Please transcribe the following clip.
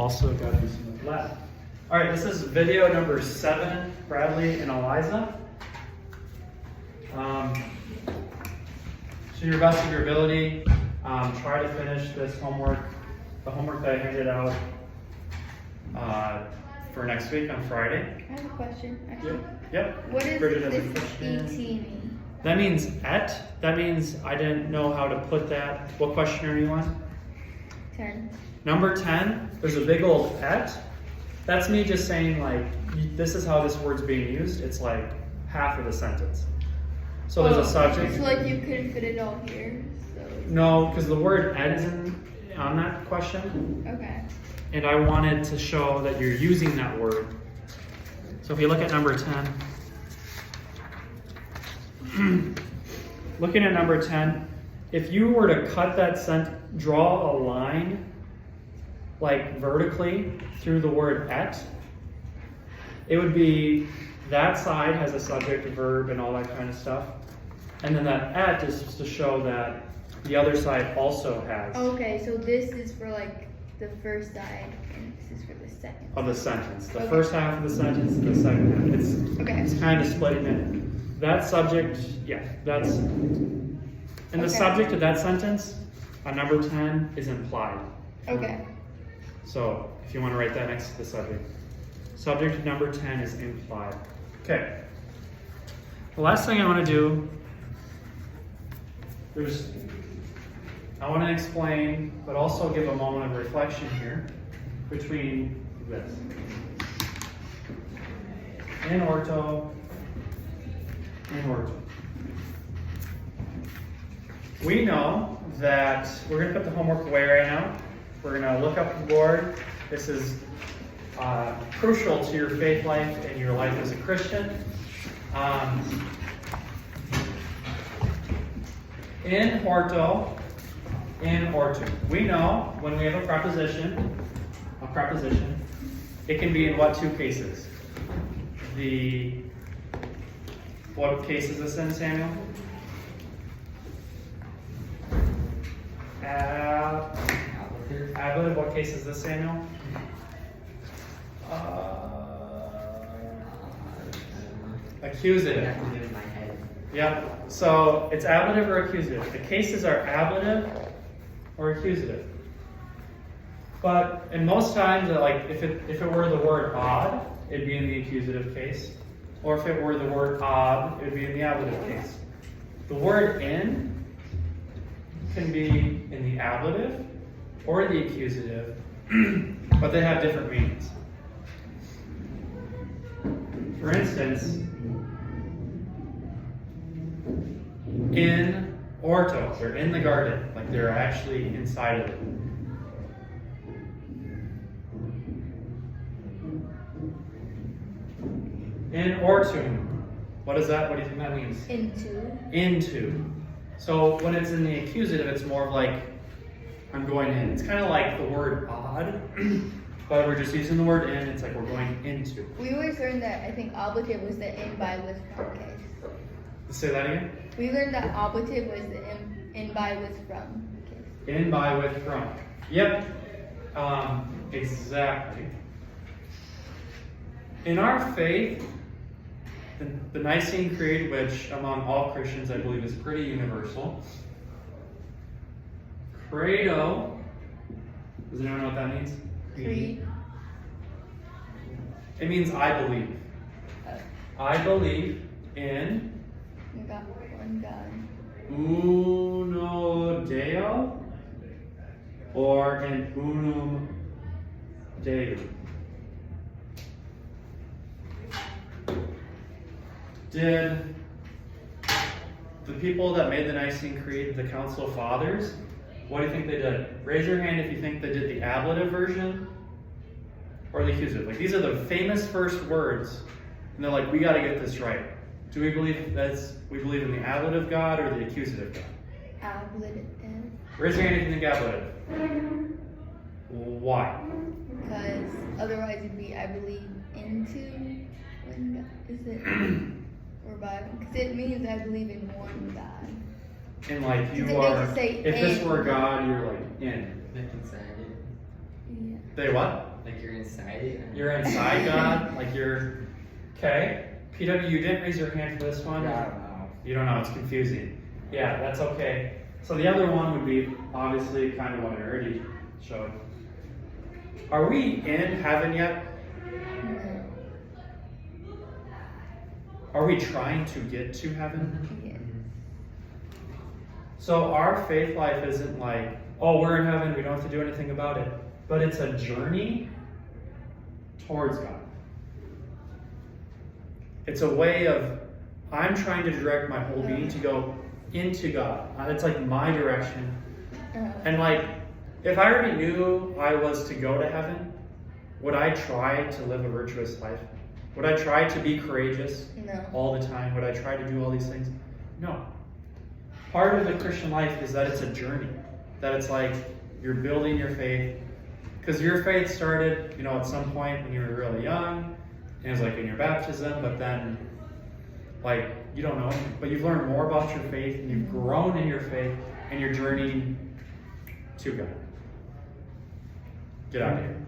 also got to do some of Latin. All right, this is video number 7, Bradley and Eliza. To your best of your ability, try to finish this homework, the homework that I handed out for next week on Friday. I have a question, actually. Yep. What does Bridget has a this question. ET mean? That means et. That means I didn't know how to put that. What question are you on? 10. Number 10, there's a big old et. That's me just saying, like, this is how this word's being used. It's like half of the sentence. So there's a subject. So like you couldn't fit it all here? So. No, because the word et is on that question. Okay. And I wanted to show that you're using that word. So if you look at number 10, looking at number 10, if you were to cut that draw a line like vertically through the word et, it would be that side has a subject, verb, and all that kind of stuff. And then that et is just to show that the other side also has. Okay, so this is for like the first side, and this is for the second. Of the sentence. The Okay. first half of the sentence and the second half. It's Okay. kind of splitting it. That subject, yeah, that's... And the Okay. subject of that sentence on number 10 is implied. Okay. So if you want to write that next to the subject. Subject of number 10 is implied. Okay. The last thing I want to do, I want to explain, but also give a moment of reflection here between this. In ortho, in ortho. We know that we're going to put the homework away right now. We're going to look up the board. This is crucial to your faith life and your life as a Christian. In ortho, we know when we have a preposition, it can be in what two cases? What case is this in, Samuel? Ablative. What case is this, Samuel? Accusative. Yep. So it's ablative or accusative. The cases are ablative or accusative. But in most times, like if it were the word odd, it'd be in the accusative case. Or if it were the word odd, it'd be in the ablative case. The word in can be in the ablative or the accusative, but they have different meanings. For instance, in ortho, they're in the garden, like they're actually inside of it. In ortum, what is that? What do you think that means? Into. So when it's in the accusative, it's more of like, I'm going in. It's kind of like the word odd, but we're just using the word in. It's like we're going into. We always learned that I think oblative was the in, by, with, from case. Say that again? We learned that oblative was the in, by, with, from case. In, by, with, from. Yep. Exactly. In our faith, the Nicene Creed, which among all Christians I believe is pretty universal. Credo. Does anyone know what that means? Creed. It means I believe. I believe in One God. Uno Deo or in Unum Deum. Did the people that made the Nicene Creed, the Council of Fathers, what do you think they did? Raise your hand if you think they did the ablative version or the accusative. Like these are the famous first words, and they're like, we got to get this right. Do we believe we believe in the ablative God or the accusative God? Ablative. Raise your hand if you think ablative. Why? Because otherwise it'd be I believe into one God. Is it? Or by? Because it means I believe in one God. And like you They are, just say if this in. were God, you're like in. Yeah. They what? Like you're inside it? You're inside God? Like you're... Okay. PW, you didn't raise your hand for this one? Yeah, I don't know. You don't know, it's confusing. Yeah, that's okay. So the other one would be obviously kind of what I already showed. Are we in heaven yet? No. Are we trying to get to heaven? Yeah. So our faith life isn't like, oh, we're in heaven, we don't have to do anything about it. But it's a journey towards God. It's a way of, I'm trying to direct my whole being to go into God. It's like my direction. And like, if I already knew I was to go to heaven, would I try to live a virtuous life? Would I try to be courageous No. all the time? Would I try to do all these things? No. Part of the Christian life is that it's a journey. That it's like you're building your faith. Because your faith started, at some point when you were really young. And it was like in your baptism, but then, like, you don't know anything. But you've learned more about your faith, and you've grown in your faith, and you're journeying to God. Get out of here.